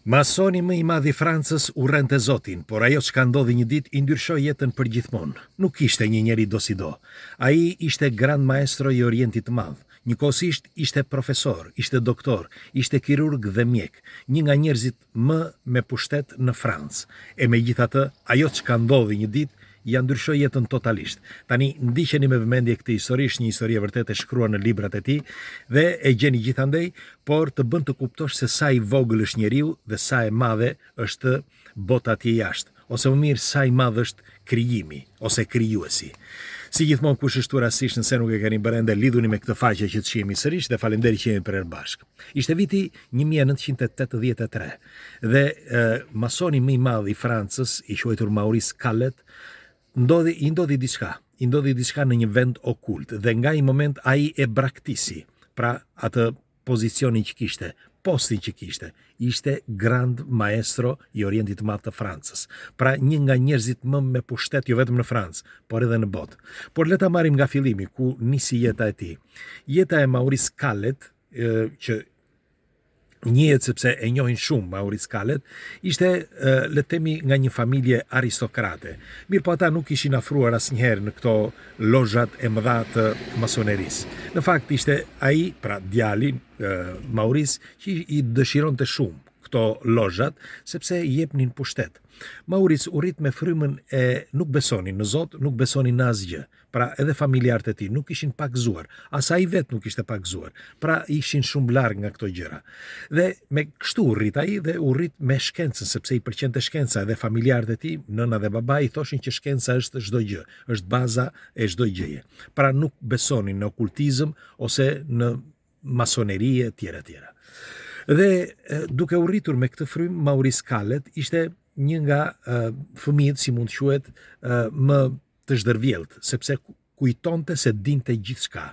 Masoni më i madh i Francës urrente Zotin, por ajo çka ndodhi një ditë i ndryshoi jetën përgjithmonë. Nuk ishte një njeri do si do. Ai ishte Grand Maestro i Orientit të Madh. Njëkohësisht ishte profesor, ishte doktor, ishte kirurg dhe mjek, një nga njerëzit më me pushtet në Francë. E megjithatë, ajo çka ndodhi një ditë ja ndryshoi jetën totalisht. Tani ndiqeni me vëmendje këtë histori, është një histori e vërtetë e shkruar në librat e tij dhe e gjeni gjithandej, por të bën të kuptosh se sa i vogël është njeriu dhe sa e madhe është bota atje jashtë, ose më mirë sa i madh është krijimi ose krijuesi. Si gjithmonë kush është rastisht nëse nuk e keni bërë ende, lidhuni me këtë faqe që të shihemi sërish dhe faleminderit që jemi për herë bashkë. Ishte viti 1983 dhe masoni më i madh i Francës, i quajtur Maurice Callet, i ndodhi diçka në një vend okult dhe nga i moment ai e braktisi, pra atë pozicionin që kishte, postin që kishte, ishte Grand Maestro i Orientit të Madh të Francës, pra një nga njerëzit më me pushtet jo vetëm në Francë, por edhe në botë. Por le ta marrim nga fillimi ku nisi jeta e tij. Jeta e Maurice Callet, që njihet sepse e njohin shumë Maurice Callet, ishte le të themi nga një familje aristokrate. Mirë po ata nuk ishin afruar asnjëherë në këto lozhat e mëdha të masonerisë. Në fakt ishte ai, pra djali Maurice, që i dëshironte shumë këto lozhat sepse i jepnin pushtet. Maurice u rrit me frymën e nuk besonin në Zot, nuk besonin në asgjë. Pra edhe familjarët e tij nuk ishin pakzuar, as ai vet nuk ishte pakzuar. Pra ishin shumë larg nga këto gjëra. Dhe me kështu u rrit ai dhe u rrit me shkencën sepse i pëlqente shkenca dhe familjarët e tij, nëna dhe baba i thoshin që shkenca është çdo gjë, është baza e çdo gjëje. Pra nuk besonin në okultizëm ose në masoneri e tjera tjera. Dhe duke u rritur me këtë frymë, Maurice Callet ishte një nga fëmijët, si mund të quhet, më të zhdërvjellët, sepse kujtonte se dinte gjithçka.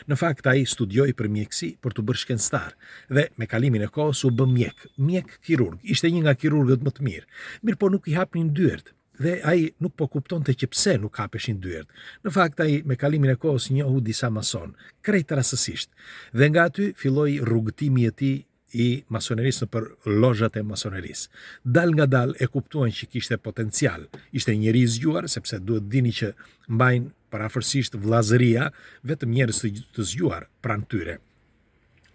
Në fakt ai studioi për mjekësi për të bërë shkencëtar dhe me kalimin e kohës u bë mjek kirurg. Ishte një nga kirurgët më të mirë. Mirë po nuk i hapnin dyert. Dhe ai nuk po kuptonte që pse nuk hapeshin dyert. Në fakt ai me kalimin e kohës njohu disa mason, krejt rastësisht. Dhe nga aty filloi rrugëtimi i tij i masonerisë për lozhat e masonerisë. Dal nga dal e kuptuan që kishte potencial. Ishte njeri i zgjuar, sepse duhet dini që mbajnë parafërsisht vllazëria vetëm njerëz të zgjuar pranë tyre.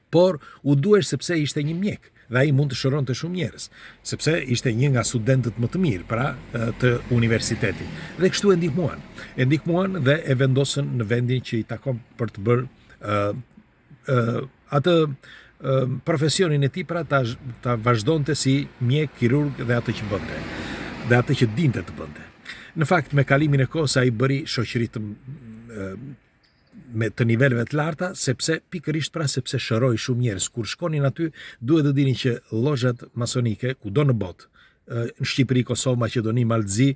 Por u duhesh sepse ishte një mjek dhe ai mund të shëronte shumë njerëz, sepse ishte një nga studentët më të mirë, pra të universitetit. Dhe kështu e ndihmuan dhe e vendosën në vendin që i takon për të bërë atë profesionin e tij, pra ta vazhdonte si mjek kirurg dhe atë që bënte, dhe atë që dinte të bënte. Në fakt me kalimin e kohës ai bëri shoqëri me të niveleve të larta, sepse pikërisht sepse shëroi shumë njerëz. Kur shkonin aty, duhet të dini që lozhat masonike kudo në botë, në Shqipëri, Kosovë, Maqedoni, Maltzi,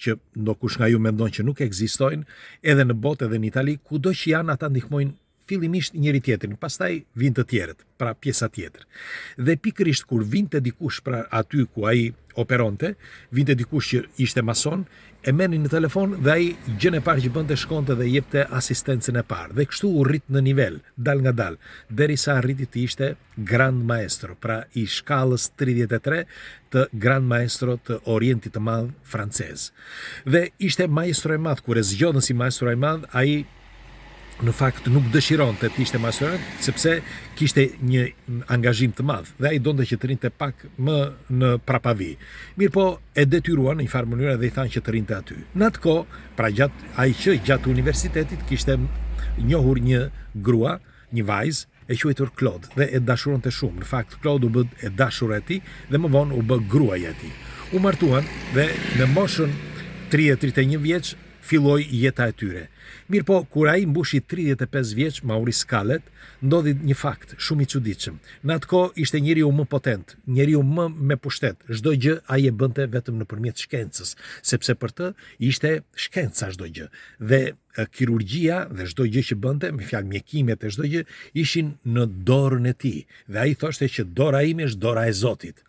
që ndokush nga ju mendon që nuk ekzistojnë, edhe në botë edhe në Itali, kudo që janë ata ndihmojnë fillimisht njëri tjetrin, pastaj vijnë të tjerët, pra pjesa tjetër. Dhe pikërisht kur vinte dikush pra aty ku ai operonte, vinte dikush që ishte mason, e merrnin në telefon dhe ai gjën e parë që bënte shkonte dhe jepte asistencën e parë. Dhe kështu u rrit në nivel, dal nga dal, derisa arriti të ishte Grand Maestro, pra i shkallës 33 të Grand Maestro të Orientit të Madh francez. Dhe ishte maestro i madh, kur e zgjodhen si maestro i madh, ai në fakt nuk dëshironte të ishte maestro, sepse kishte një angazhim të madh dhe ai donte që të rinte pak më në prapavi. Mirë po e detyruan në një farë mënyrë dhe i thanë që të rinte aty. Në atë kohë, pra gjatë universitetit kishte njohur një grua, një vajzë e quajtur Claude dhe e dashuronte shumë. Në fakt Claude u bë e dashur e tij dhe më vonë u bë gruaja e tij. U martuan dhe në moshën 30-31 vjeç filloi jeta e tyre. Mirë po, kur ai mbushi 35 vjeç, Maurice Callet, ndodhi një fakt shumë i çuditshëm. Në atë kohë ishte njeriu më potent, njeriu më me pushtet. Çdo gjë ai e bënte vetëm nëpërmjet shkencës, sepse për të ishte shkenca çdo gjë. Dhe kirurgjia dhe çdo gjë që bënte, me fjalë mjekimet e çdo gjë, ishin në dorën e tij. Dhe ai thoshte që dora ime është dora e Zotit.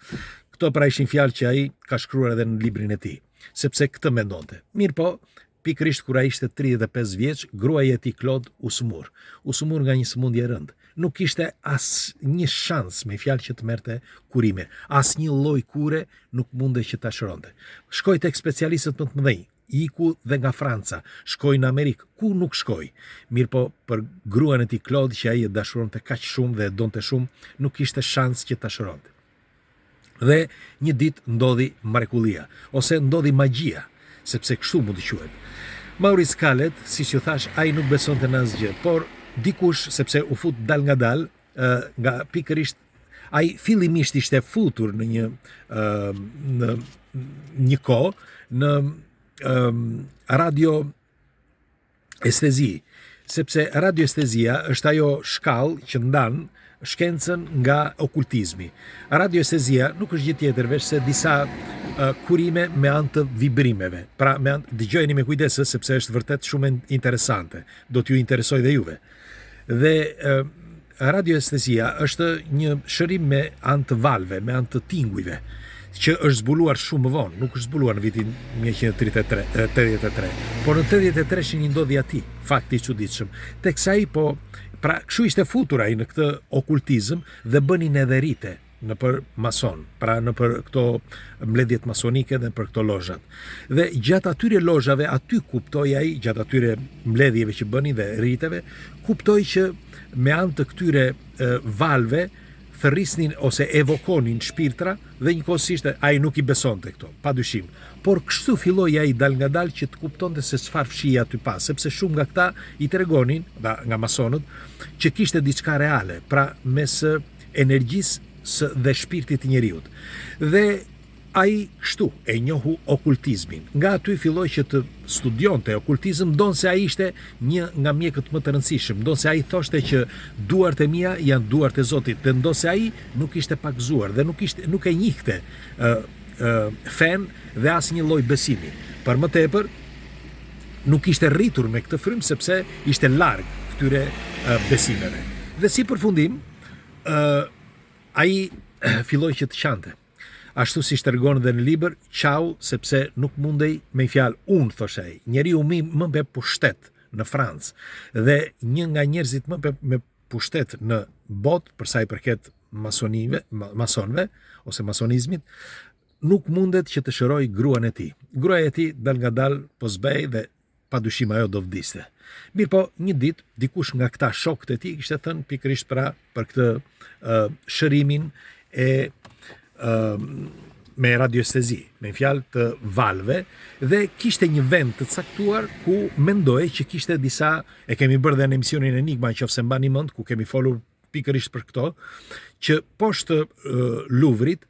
Këto pra ishin fjalë që ai ka shkruar edhe në librin e tij, sepse këtë mendonte. Mirë po, pikërisht kur ai ishte 35 vjeç, gruaja e tij Claude u smur nga një sëmundje e rëndë. nuk kishte as një shans me fjalë që të merrte kurime. As një lloj kure nuk mundej që ta shëronte. Shkoi tek specialistët më të mëdhenj, iku dhe nga Franca, shkoi në Amerikë, ku nuk shkoi. Mirë po, për gruan e tij Claude, që ai e dashuronte kaq shumë dhe e donte shumë, nuk kishte shans që ta shëronte. Dhe një ditë ndodhi mrekullia, ose ndodhi magjia, sepse kështu mund të quhet. Maurice Callet, si që thash, ai nuk besonte në asgjë, por dikush, sepse u fut dal nga dal, nga pikërisht, ai fillimisht ishte futur në një kohë në radioestezi, sepse radioestezia është ajo shkallë që ndan shkencën nga okultizmi. Radioestezia nuk është gjë tjetër veç se disa kurime me anë të vibrimeve. Pra, dëgjojeni me kujdes sepse është vërtet shumë interesante. Do t'ju interesoj dhe juve. Dhe radioestezia është një shërim me anë të valve, me anë të tingujve, që është zbuluar shumë më vonë, nuk është zbuluar në vitin 1983, por në 83 një ndodhi ati, fakti i çuditshëm. Teksa ai pra kështu ishte futur ai në këtë okultizëm dhe bënin edhe rite në për mason, pra në për këto mbledhjet masonike dhe për këto lozhat. Dhe gjatë atyre lozhave aty kuptoi ai, gjatë atyre mbledhjeve që bënin dhe riteve, kuptoi që me anë të këtyre valve thërrisnin ose evokonin shpirtra dhe njëkohësisht ai nuk i besonte këto, padyshim. Por kështu filloi ai dal nga dal që të kuptonte se çfarë fshihej aty pas, sepse shumë nga këta i tregonin, nga masonët, që kishte diçka reale, pra mes energjisë dhe shpirtit të njeriut. Dhe ai kështu e njohu okultizmin. Nga aty filloi që të studionte okultizëm, ndonse ai ishte një nga mjekët më të rëndësishëm, ndonse ai thoshte që duart e mia janë duart e Zotit, dhe ndonse ai nuk ishte pakzuar dhe nuk e njihte fen dhe asnjë lloj besimi. Për më tepër, nuk ishte rritur me këtë frym sepse ishte larg këtyre besimeve. Dhe si përfundim, ai filloi që të qante. Ashtu si shtergon dhe në libër, qau sepse nuk mundej me fjalë unë, thoshte ai. Njeriu më me pushtet në Francë dhe një nga njerëzit më me pushtet në botë për sa i përket masonëve ose masonizmit, nuk mundet që të shëroj gruan e tij. Gruaja e tij dal nga dal po zbej dhe padyshim ajo do vdiste. Mirë po, një ditë dikush nga këta shokët e tij kishte thënë pikërisht për këtë shërimin me radioestezi, me fjalë të valve, dhe kishte një vend të caktuar ku mendoi që kishte disa, e kemi bërë dhe në emisionin Enigma, nëse mbani mend, ku kemi folur pikërisht për këto, që poshtë Louvrit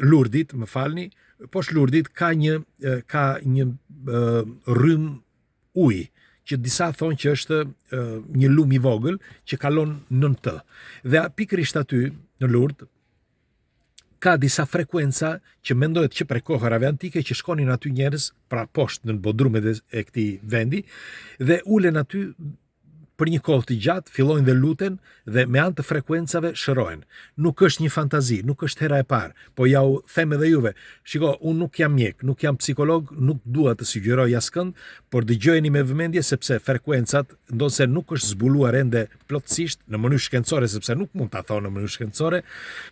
Lurdit, më falni, poshtë Lurdit ka një rrym ujë, që disa thonë që është një lum i vogël që kalon nën të. Dhe pikërisht aty në Lourdes ka disa frekuenca që mendohet që prej kohërave antike që shkonin aty njerëz, pra poshtë në bodrumet e këtij vendi, dhe ulen aty për një kohë të gjatë, fillojnë dhe luten dhe me anë të frekuencave shërohen. Nuk është një fantazi, nuk është hera e parë, po ja u them edhe juve. Shiko, unë nuk jam mjek, nuk jam psikolog, nuk dua të sugjeroj askënd, por dëgjojeni me vëmendje sepse frekuencat ndonse nuk është zbuluar ende plotësisht në mënyrë shkencore, sepse nuk mund ta thonë në mënyrë shkencore,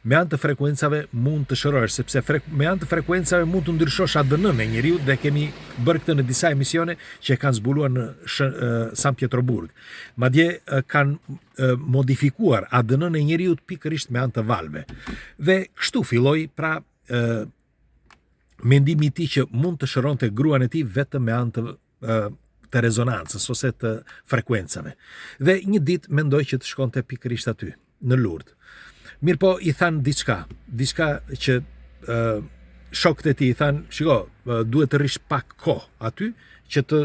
me anë të frekuencave mund të shërohesh, sepse me anë të frekuencave mund të ndryshosh ADN-n e njeriu, dhe kemi bërë këtë në disa emisione që kanë zbuluar në San Pietroburg. Madje kanë modifikuar ADN-n e njeriut pikërisht me anë të valve. Dhe kështu filloi pra mendimi i tij që mund të shëronte gruan e tij vetëm me anë të rezonancës ose të frekuencave. Dhe një ditë mendoi që të shkonte pikërisht aty, në Lourdes. Mirë po, i thanë diçka që shokët e tij i thanë, shiko, duhet të rish pak kohë aty që të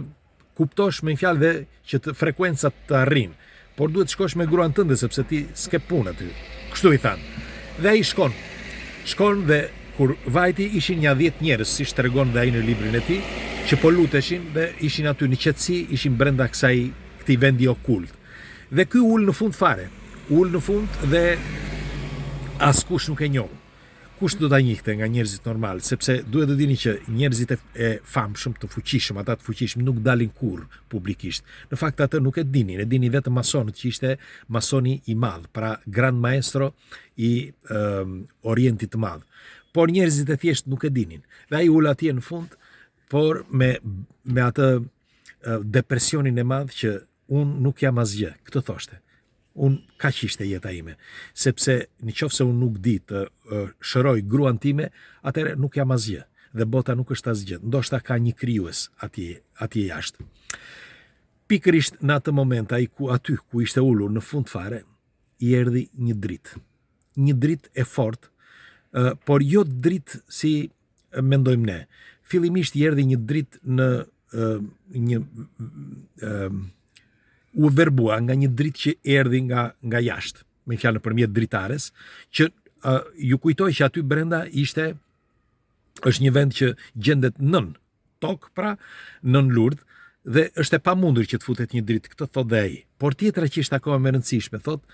kuptosh me fjalë dhe që të frekuencat të arrin, por duhet shkosh me gruan tënde sepse ti s'ke punë aty. Kështu i thanë. Dhe ai shkon dhe kur vajti ishin një 10 njerëz, siç tregon dhe ai në librin e tij, që po luteshin dhe ishin aty në qetësi, ishin brenda këtij vendi okult. Dhe ky ul në fund fare. Ul në fund dhe askush nuk e njoh. kush do ta njihte nga njerëzit normal, sepse duhet të dini që njerëzit e famshëm, të fuqishëm, ata të fuqishëm nuk dalin kurrë publikisht. Në fakt atë nuk e dinin, e dini vetëm masonët që ishte masoni i madh, pra Grand Maestro i Orientit të Madh. Por njerëzit e thjesht nuk e dinin. Dhe ai ul atje në fund, por me atë depresionin e madh që unë nuk jam asgjë. Këtë thoshte. Unë kaq ishte jeta ime, sepse nëse unë nuk di të shëroj gruan time, atëherë nuk jam asgjë dhe bota nuk është asgjë. Ndoshta ka një krijues atje jashtë. Pikërisht në atë moment aty ku ishte ulur në fund fare, i erdhi një dritë. Një dritë e fortë, por jo dritë si mendojmë ne. Fillimisht i erdhi një dritë në një u verbua nga një dritë që erdhi nga jashtë, me fjalë nëpërmjet dritares, që ju kujtoj që aty brenda është një vend që gjendet nën tokë, pra nën Lurdë, dhe është e pamundur që të futet një dritë, këtë thot dhe ai. Por tjetra që ishte akoma më e rëndësishme, thot,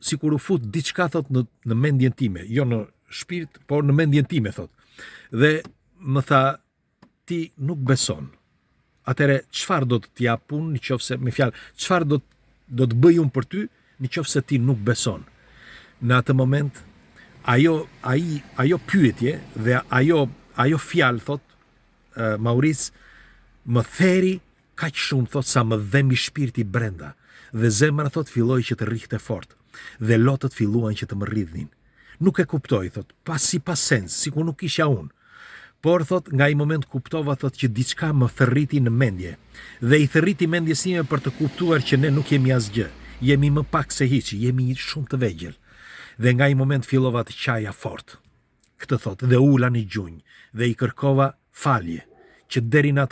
sikur u fut diçka, thot, në mendjen time, jo në shpirt, por në mendjen time, thot. Dhe më tha, ti nuk beson. Atëre, çfarë do të t'jap punë nëse, me fjalë, çfarë do të bëj unë për ty nëse ti nuk beson? Në atë moment, ajo pyetje dhe ajo fjalë, thot, Maurice, më theri kaq shumë, thot, sa më dhemi shpirti brenda, dhe zemra, thot, filloi që të rrihte fort, dhe lotët filluan që të më rridhin. Nuk e kuptoj, thot, pas sens, sikur nuk isha unë. Por, thot, nga i moment kuptova, thot, që diçka më thërriti në mendje, dhe i thërriti mendjes ime për të kuptuar që ne nuk jemi asgjë, jemi më pak se hiç, jemi shumë të vegjël. Dhe nga i moment fillova të qaja fort. Këtë, thot, dhe ula në gjunjë, dhe i kërkova falje, që deri në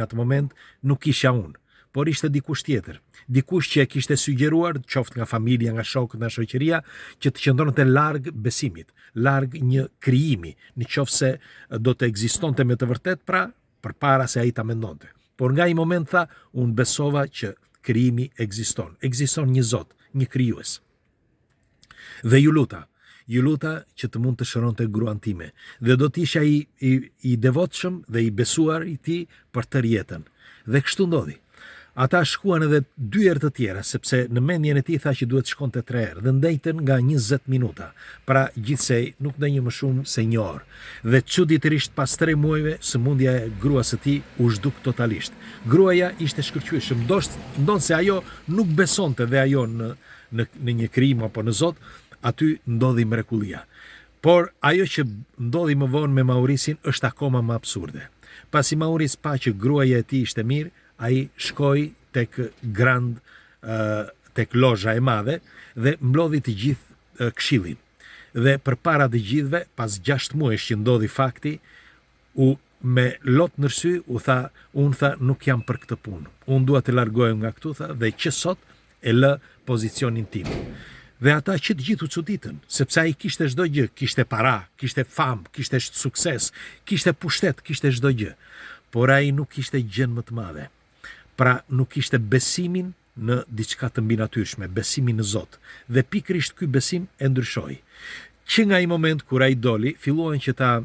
atë moment nuk isha unë, por ishte dikush tjetër, dikush që e kishte sugjeruar, qoftë nga familja, nga shokët, nga shoqëria, që të qëndronte larg besimit, larg një krijimi, nëse do të ekzistonte me të vërtet, pra përpara se ai ta mendonte. Por nga i moment tha, unë besova që krijimi ekziston një Zot, një krijues. Dhe ju luta që të mund të shëronte gruan time, dhe do të isha i devotshëm dhe i besuar i tij për tërë jetën. Dhe kështu ndodhi. Ata shkuan edhe 2 herë të tjera, sepse në mendjen e tij tha që duhet shkonte 3 herë, dhe ndajten nga 20 minuta, pra gjithsej nuk ndonjë më shumë se 1 orë. Dhe çuditërisht pas 3 muajve, sëmundja e gruas së tij u zhduk totalisht. Gruaja ishte shkëlqyeshëm, ndonse ajo nuk besonte dhe ajo në një krijim apo në Zot, aty ndodhi mrekullia. Por ajo që ndodhi më vonë me Mauricin është akoma më absurde. Pasi Maurice pa që gruaja e tij ishte mirë, ai shkoi tek lozha e madhe dhe mblodhi të gjithë këshillin. Dhe përpara të gjithëve, pas 6 muajsh që ndodhi fakti, me lot në sy unë tha, nuk jam për këtë punë. Unë dua të largohem nga këtu, tha, dhe që sot e lë pozicionin tim. Dhe ata që të gjithu çuditën, sepse ai kishte çdo gjë, kishte para, kishte famë, kishte sukses, kishte pushtet, kishte çdo gjë. Por ai nuk kishte gjën më të madhe. Pra nuk kishte besimin në diçka të mbinatyrshme, besimin në Zot. Dhe pikërisht ky besim e ndryshoi. Që nga i moment kur ai doli, filluan që ta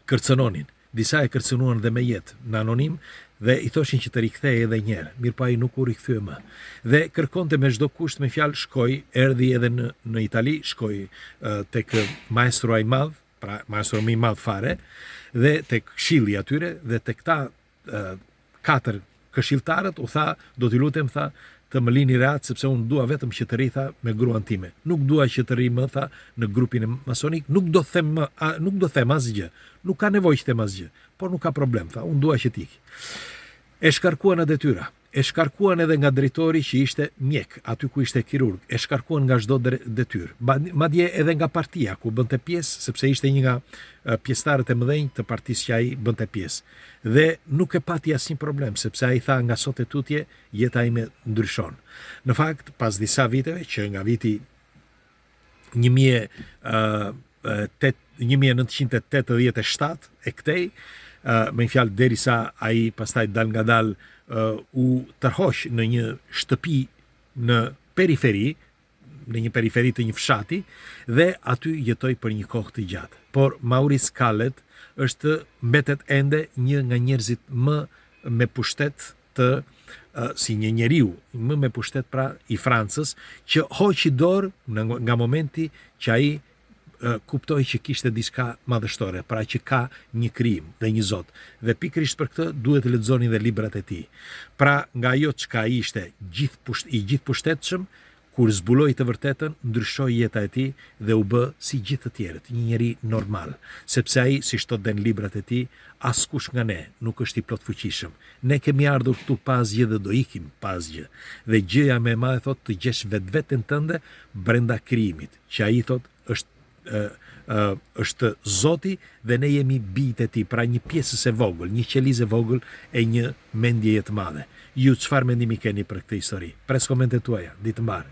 kërcënonin. Disa e kërcënuan dhe me jetë në anonim, dhe i thoshin që të rikthehej edhe një herë, mirë pa ai nuk u rikthye më. Dhe kërkonte me çdo kusht, me fjalë, shkoi, erdhi edhe në Itali, shkoi tek maestro i madh, pra maestro më i madh fare, dhe tek këshilli atyre, dhe tek ta 4 këshilltarët u tha, do t'i lutem, tha, të më lini rehat, sepse unë dua vetëm që të rri, tha, me gruan time. Nuk dua që të rri më, tha, në grupin e masonik, nuk do them asgjë. Nuk ka nevojë që them asgjë, por nuk ka problem, tha, unë dua që t'iki. E shkarkuan në detyra, e shkarkuan edhe nga drejtori që ishte mjek, aty ku ishte kirurg, e shkarkuan nga çdo detyrë. Madje edhe nga partia ku bënte pjesë, sepse ishte një nga pjesëtarët e mëdhenj të partisë që ai bënte pjesë. Dhe nuk e pati asnjë problem, sepse ai tha, nga sot e tutje jeta ime ndryshon. Në fakt, pas disa viteve, që nga viti 1987 e këtej, me një fjalë, derisa ai pastaj dal nga dal u tërhoq në një shtëpi në periferi, në një periferi të një fshati dhe aty jetoi për një kohë të gjatë. Por Maurice Callet mbetet ende një nga njerëzit më me pushtet të si një njeriu më me pushtet pra i Francës, që hoqi dorë nga momenti që ai kuptoi që kishte diçka madhështore, pra që ka një krijim dhe një Zot. Dhe pikërisht për këtë duhet të lexoni dhe librat e tij. Pra nga ajo çka ishte i gjithë pushtetshëm, kur zbuloi të vërtetën, ndryshoi jeta e tij dhe u bë si gjithë të tjerët, një njeri normal, sepse ai, siç thotë në librat e tij, askush nga ne nuk është i plot fuqishëm. Ne kemi ardhur këtu pa asgjë dhe do ikim pa asgjë. Dhe gjëja më e madhe thotë të gjesh vetveten tënde brenda krijimit, që ai thotë është Zoti dhe ne jemi bijtë e tij, pra një pjesës e vogël, një qelizë e vogël e një mendjeje të madhe. Ju çfarë mendimi keni për këtë histori? Pres komentet tuaja. Ditë mbar.